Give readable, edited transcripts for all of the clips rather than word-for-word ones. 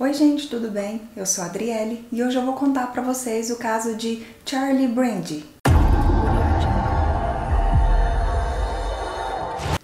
Oi gente, tudo bem? Eu sou a Adriele e hoje eu vou contar pra vocês o caso de Charlie Brandy.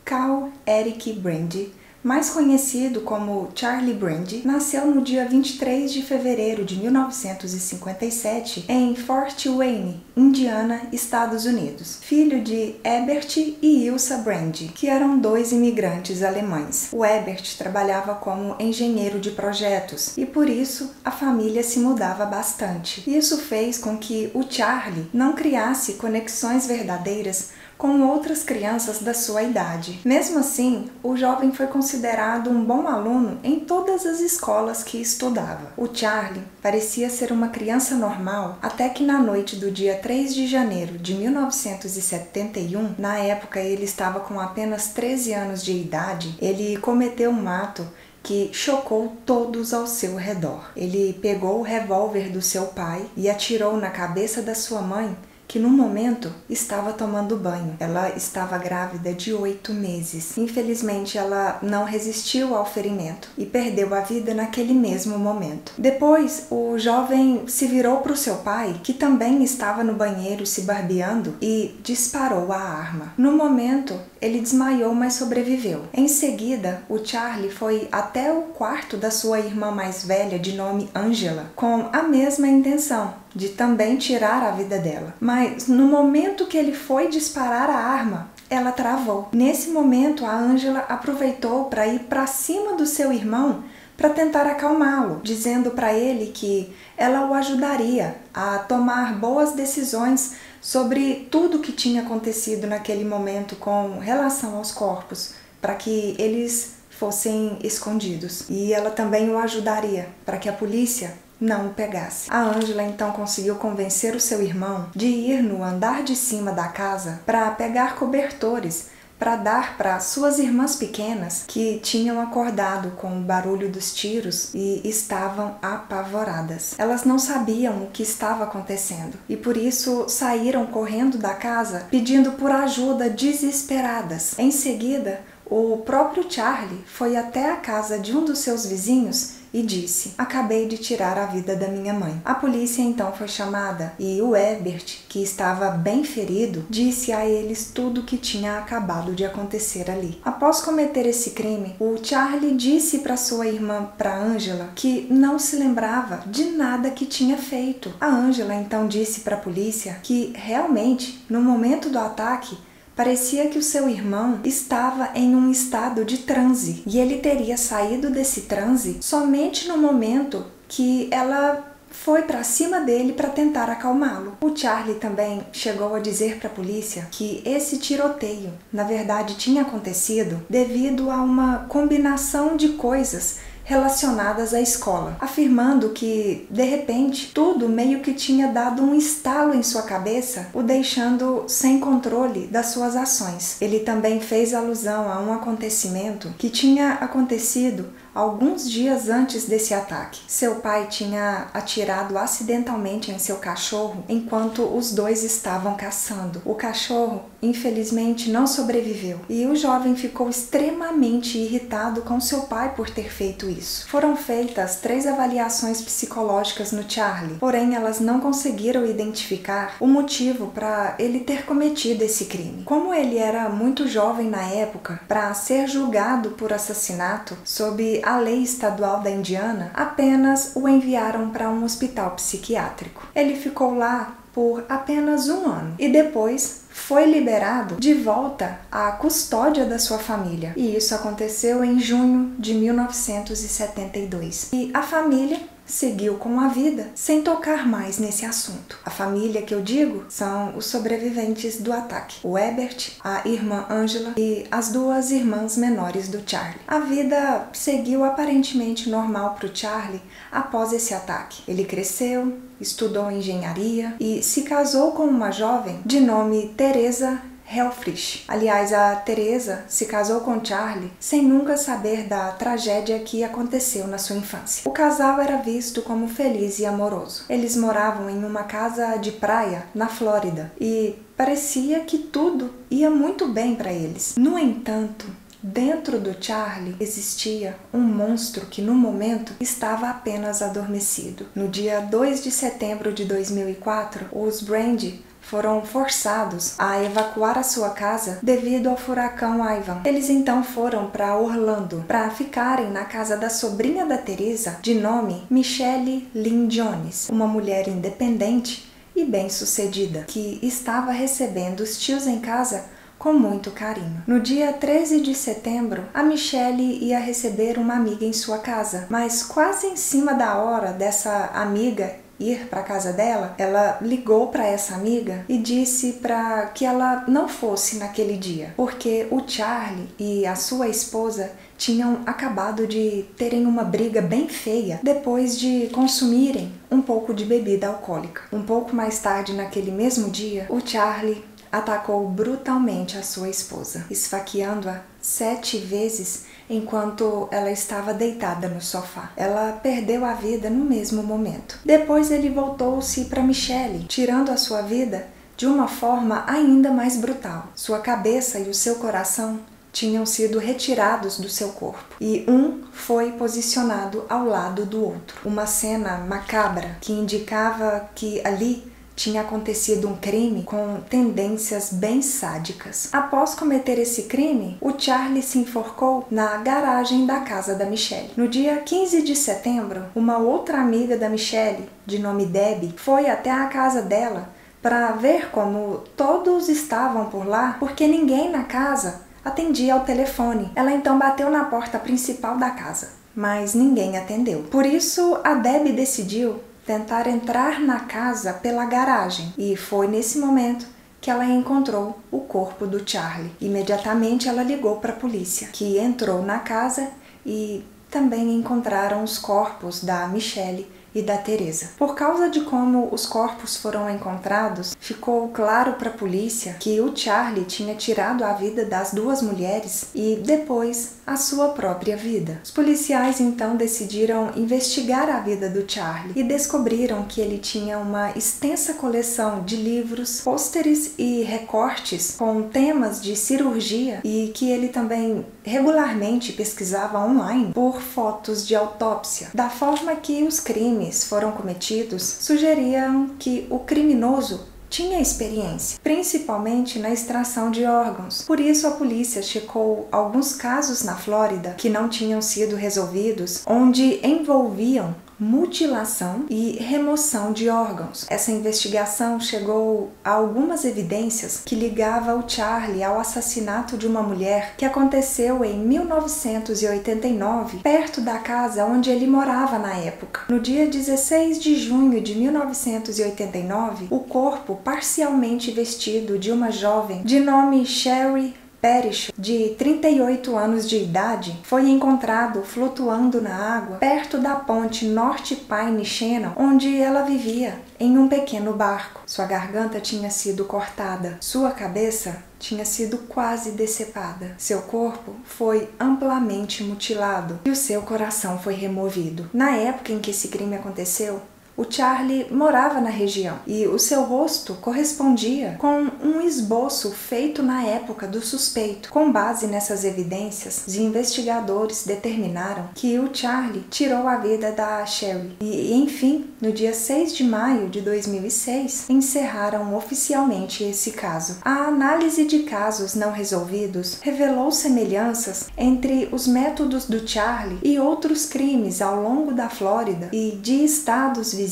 Carl Eric Brandy, mais conhecido como Charlie Brandy, nasceu no dia 23 de fevereiro de 1957 em Fort Wayne, Indiana, Estados Unidos. Filho de Herbert e Ilsa Brandy, que eram dois imigrantes alemães. O Herbert trabalhava como engenheiro de projetos e por isso a família se mudava bastante. Isso fez com que o Charlie não criasse conexões verdadeiras com outras crianças da sua idade. Mesmo assim, o jovem foi considerado um bom aluno em todas as escolas que estudava. O Charlie parecia ser uma criança normal até que na noite do dia 3 de janeiro de 1971, na época ele estava com apenas 13 anos de idade, ele cometeu um ato que chocou todos ao seu redor. Ele pegou o revólver do seu pai e atirou na cabeça da sua mãe, que no momento estava tomando banho. Ela estava grávida de 8 meses. Infelizmente, ela não resistiu ao ferimento e perdeu a vida naquele mesmo momento. Depois, o jovem se virou para o seu pai, que também estava no banheiro se barbeando, e disparou a arma. No momento, ele desmaiou, mas sobreviveu. Em seguida, o Charlie foi até o quarto da sua irmã mais velha, de nome Angela, com a mesma intenção de também tirar a vida dela. Mas no momento que ele foi disparar a arma, ela travou. Nesse momento, a Angela aproveitou para ir para cima do seu irmão para tentar acalmá-lo, dizendo para ele que ela o ajudaria a tomar boas decisões sobre tudo o que tinha acontecido naquele momento com relação aos corpos, para que eles fossem escondidos. E ela também o ajudaria para que a polícia não o pegasse. A Angela então conseguiu convencer o seu irmão de ir no andar de cima da casa para pegar cobertores para dar para suas irmãs pequenas, que tinham acordado com o barulho dos tiros e estavam apavoradas. Elas não sabiam o que estava acontecendo e por isso saíram correndo da casa pedindo por ajuda desesperadas. Em seguida, o próprio Charlie foi até a casa de um dos seus vizinhos e disse: "Acabei de tirar a vida da minha mãe." A polícia então foi chamada e o Herbert, que estava bem ferido, disse a eles tudo o que tinha acabado de acontecer ali. Após cometer esse crime, o Charlie disse para sua irmã, para Angela, que não se lembrava de nada que tinha feito. A Angela então disse para a polícia que realmente, no momento do ataque, parecia que o seu irmão estava em um estado de transe e ele teria saído desse transe somente no momento que ela foi para cima dele para tentar acalmá-lo. O Charlie também chegou a dizer para a polícia que esse tiroteio, na verdade, tinha acontecido devido a uma combinação de coisas relacionadas à escola, afirmando que, de repente, tudo meio que tinha dado um estalo em sua cabeça, o deixando sem controle das suas ações. Ele também fez alusão a um acontecimento que tinha acontecido alguns dias antes desse ataque. Seu pai tinha atirado acidentalmente em seu cachorro enquanto os dois estavam caçando. O cachorro, infelizmente, não sobreviveu e o jovem ficou extremamente irritado com seu pai por ter feito isso. Foram feitas 3 avaliações psicológicas no Charlie, porém elas não conseguiram identificar o motivo para ele ter cometido esse crime. Como ele era muito jovem na época para ser julgado por assassinato sob a lei estadual da Indiana, apenas o enviaram para um hospital psiquiátrico. Ele ficou lá por apenas 1 ano e depois foi liberado de volta à custódia da sua família. E isso aconteceu em junho de 1972. E a família seguiu com a vida sem tocar mais nesse assunto. A família que eu digo são os sobreviventes do ataque: o Herbert, a irmã Angela e as 2 irmãs menores do Charlie. A vida seguiu aparentemente normal para o Charlie após esse ataque. Ele cresceu, estudou engenharia e se casou com uma jovem de nome Teresa Helfrich. Aliás, a Teresa se casou com Charlie sem nunca saber da tragédia que aconteceu na sua infância. O casal era visto como feliz e amoroso. Eles moravam em uma casa de praia na Flórida e parecia que tudo ia muito bem para eles. No entanto, Dentro do Charlie existia um monstro que no momento estava apenas adormecido. No dia 2 de setembro de 2004, os Brandy foram forçados a evacuar a sua casa devido ao furacão Ivan. Eles então foram para Orlando para ficarem na casa da sobrinha da Teresa, de nome Michelle Lynn Jones, uma mulher independente e bem-sucedida, que estava recebendo os tios em casa com muito carinho. No dia 13 de setembro, a Michelle ia receber uma amiga em sua casa, mas quase em cima da hora dessa amiga ir para a casa dela, ela ligou para essa amiga e disse para que ela não fosse naquele dia, porque o Charlie e a sua esposa tinham acabado de terem uma briga bem feia depois de consumirem um pouco de bebida alcoólica. Um pouco mais tarde naquele mesmo dia, o Charlie atacou brutalmente a sua esposa, esfaqueando-a 7 vezes enquanto ela estava deitada no sofá. Ela perdeu a vida no mesmo momento. Depois ele voltou-se para Michelle, tirando a sua vida de uma forma ainda mais brutal. Sua cabeça e o seu coração tinham sido retirados do seu corpo e um foi posicionado ao lado do outro. Uma cena macabra que indicava que ali tinha acontecido um crime com tendências bem sádicas. Após cometer esse crime, o Charlie se enforcou na garagem da casa da Michelle. No dia 15 de setembro, uma outra amiga da Michelle, de nome Debbie, foi até a casa dela para ver como todos estavam por lá, porque ninguém na casa atendia ao telefone. Ela então bateu na porta principal da casa, mas ninguém atendeu. Por isso, a Debbie decidiu tentar entrar na casa pela garagem e foi nesse momento que ela encontrou o corpo do Charlie. Imediatamente ela ligou para a polícia, que entrou na casa e também encontraram os corpos da Michelle e da Teresa. Por causa de como os corpos foram encontrados, ficou claro para a polícia que o Charlie tinha tirado a vida das duas mulheres e depois a sua própria vida. Os policiais então decidiram investigar a vida do Charlie e descobriram que ele tinha uma extensa coleção de livros, pôsteres e recortes com temas de cirurgia e que ele também regularmente pesquisava online por fotos de autópsia. Da forma que os crimes foram cometidos, sugeriam que o criminoso tinha experiência, principalmente na extração de órgãos. Por isso, a polícia checou alguns casos na Flórida que não tinham sido resolvidos, onde envolviam mutilação e remoção de órgãos. Essa investigação chegou a algumas evidências que ligavam o Charlie ao assassinato de uma mulher que aconteceu em 1989, perto da casa onde ele morava na época. No dia 16 de junho de 1989, o corpo parcialmente vestido de uma jovem de nome Sherry Parrish, de 38 anos de idade, foi encontrado flutuando na água perto da ponte North Pine Channel, onde ela vivia em um pequeno barco. Sua garganta tinha sido cortada, sua cabeça tinha sido quase decepada, seu corpo foi amplamente mutilado e o seu coração foi removido. Na época em que esse crime aconteceu, o Charlie morava na região e o seu rosto correspondia com um esboço feito na época do suspeito. Com base nessas evidências, os investigadores determinaram que o Charlie tirou a vida da Sherry e, enfim, no dia 6 de maio de 2006, encerraram oficialmente esse caso. A análise de casos não resolvidos revelou semelhanças entre os métodos do Charlie e outros crimes ao longo da Flórida e de estados vizinhos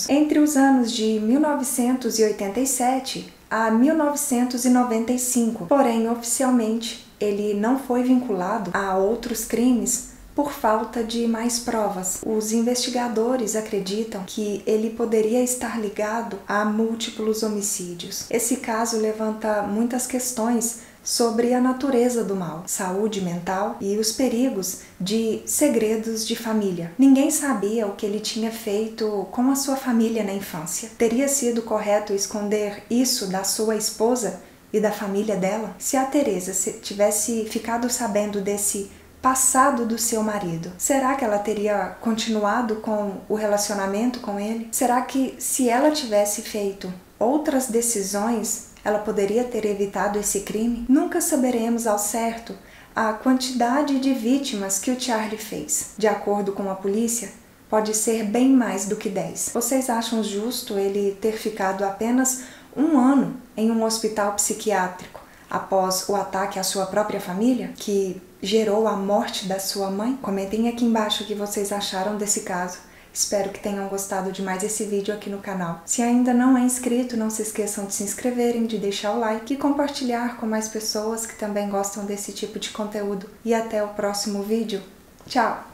entre os anos de 1987 a 1995, porém oficialmente ele não foi vinculado a outros crimes por falta de mais provas. Os investigadores acreditam que ele poderia estar ligado a múltiplos homicídios. Esse caso levanta muitas questões sobre a natureza do mal, saúde mental e os perigos de segredos de família. Ninguém sabia o que ele tinha feito com a sua família na infância. Teria sido correto esconder isso da sua esposa e da família dela? Se a Teresa tivesse ficado sabendo desse passado do seu marido, será que ela teria continuado com o relacionamento com ele? Será que se ela tivesse feito outras decisões, ela poderia ter evitado esse crime? Nunca saberemos ao certo a quantidade de vítimas que o Charlie fez. De acordo com a polícia, pode ser bem mais do que 10. Vocês acham justo ele ter ficado apenas 1 ano em um hospital psiquiátrico após o ataque à sua própria família, que gerou a morte da sua mãe? Comentem aqui embaixo o que vocês acharam desse caso. Espero que tenham gostado de mais esse vídeo aqui no canal. Se ainda não é inscrito, não se esqueçam de se inscreverem, de deixar o like e compartilhar com mais pessoas que também gostam desse tipo de conteúdo. E até o próximo vídeo. Tchau!